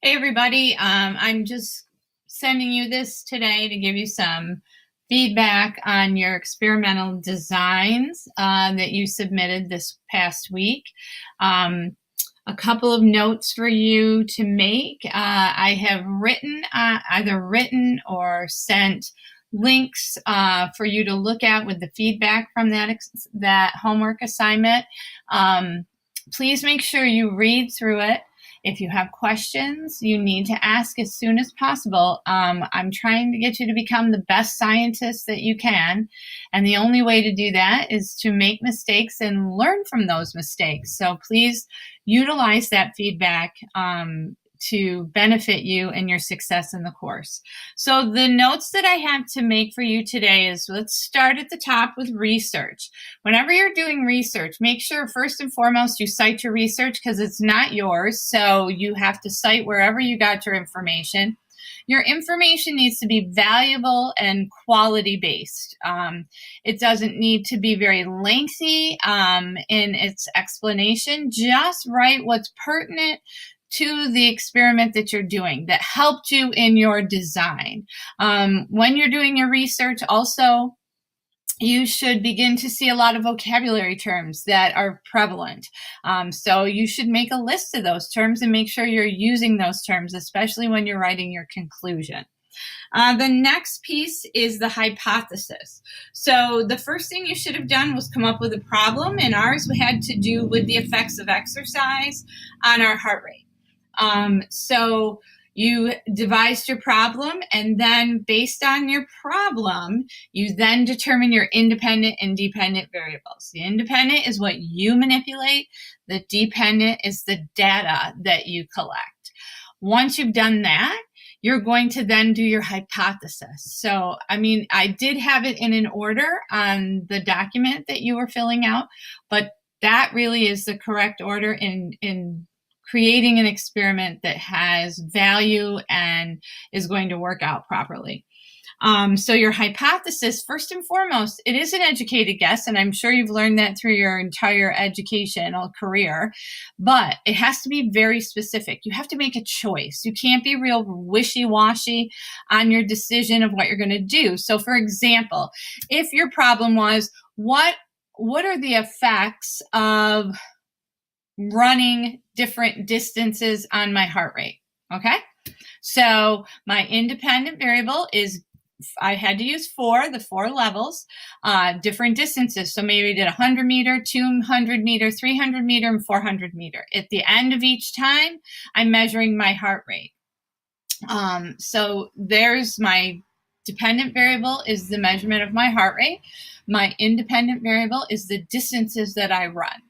Hey everybody, I'm just sending you this today to give you some feedback on your experimental designs that you submitted this past week. A couple of notes for you to make. I have either written or sent links for you to look at with the feedback from that homework assignment. Please make sure you read through it. If you have questions, you need to ask as soon as possible. I'm trying to get you to become the best scientist that you can. And the only way to do that is to make mistakes and learn from those mistakes. So please utilize that feedback to benefit you and your success in the course. So the notes that I have to make for you today is, let's start at the top with research. Whenever you're doing research, make sure first and foremost you cite your research because it's not yours. So you have to cite wherever you got your information. Your information needs to be valuable and quality-based. It doesn't need to be very lengthy in its explanation. Just write what's pertinent to the experiment that you're doing that helped you in your design. When you're doing your research also, you should begin to see a lot of vocabulary terms that are prevalent. So you should make a list of those terms and make sure you're using those terms, especially when you're writing your conclusion. The next piece is the hypothesis. So the first thing you should have done was come up with a problem, and ours had to do with the effects of exercise on our heart rate. So you devised your problem, and then based on your problem, you then determine your independent and dependent variables. The independent is what you manipulate. The dependent is the data that you collect. Once you've done that, you're going to then do your hypothesis. So, I did have it in an order on the document that you were filling out, but that really is the correct order in creating an experiment that has value and is going to work out properly. So your hypothesis, first and foremost, it is an educated guess, and I'm sure you've learned that through your entire educational career, but it has to be very specific. You have to make a choice. You can't be real wishy-washy on your decision of what you're going to do. So for example, if your problem was, what are the effects of running different distances on my heart rate? Okay, so my independent variable is, I had to use the four levels, different distances. So maybe I did 100 meter, 200 meter, 300 meter, and 400 meter. At the end of each time, I'm measuring my heart rate. So there's my dependent variable is the measurement of my heart rate. My independent variable is the distances that I run.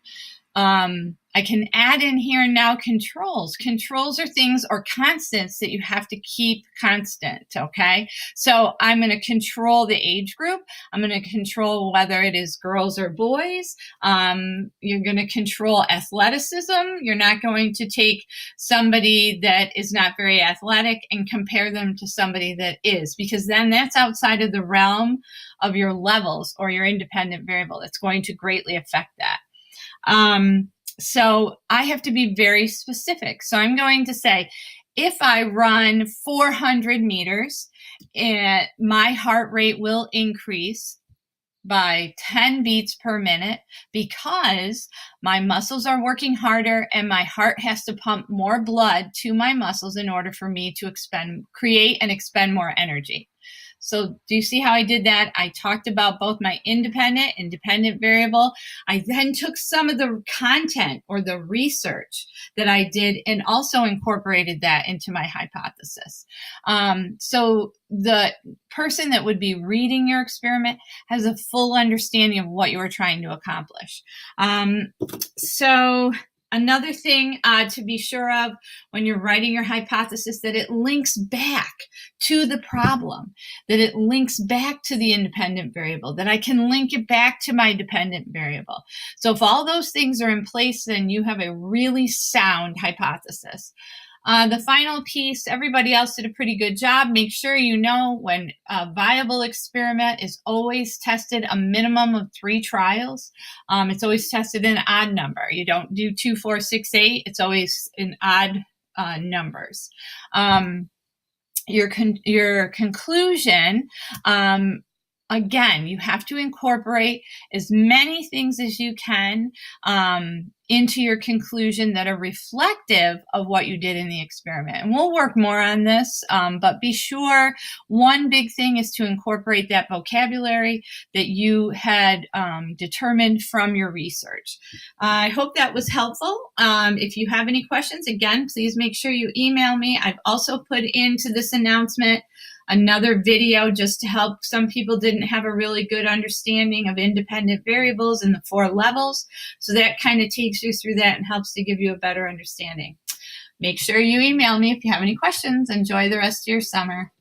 I can add in here now controls. Controls are things or constants that you have to keep constant, okay? So I'm going to control the age group. I'm going to control whether it is girls or boys. You're going to control athleticism. You're not going to take somebody that is not very athletic and compare them to somebody that is, because then that's outside of the realm of your levels or your independent variable. It's going to greatly affect that. So I have to be very specific. So I'm going to say, if I run 400 meters, my heart rate will increase by 10 beats per minute because my muscles are working harder and my heart has to pump more blood to my muscles in order for me to create and expend more energy. So do you see how I did that? I talked about both my independent and dependent variable. I then took some of the content or the research that I did and also incorporated that into my hypothesis. So the person that would be reading your experiment has a full understanding of what you were trying to accomplish. So another thing to be sure of when you're writing your hypothesis, that it links back to the problem, that it links back to the independent variable, that I can link it back to my dependent variable. So if all those things are in place, then you have a really sound hypothesis. The final piece, everybody else did a pretty good job. Make sure you know when a viable experiment is always tested a minimum of 3 trials. It's always tested an odd number. You don't do 2, 4, 6, 8. It's always an odd numbers. Your conclusion, again, you have to incorporate as many things as you can into your conclusion that are reflective of what you did in the experiment. And we'll work more on this, but be sure one big thing is to incorporate that vocabulary that you had determined from your research. I hope that was helpful. If you have any questions, again, please make sure you email me. I've also put into this announcement another video just to help. Some people didn't have a really good understanding of independent variables in the 4 levels. So that kind of takes you through that and helps to give you a better understanding. Make sure you email me if you have any questions. Enjoy the rest of your summer.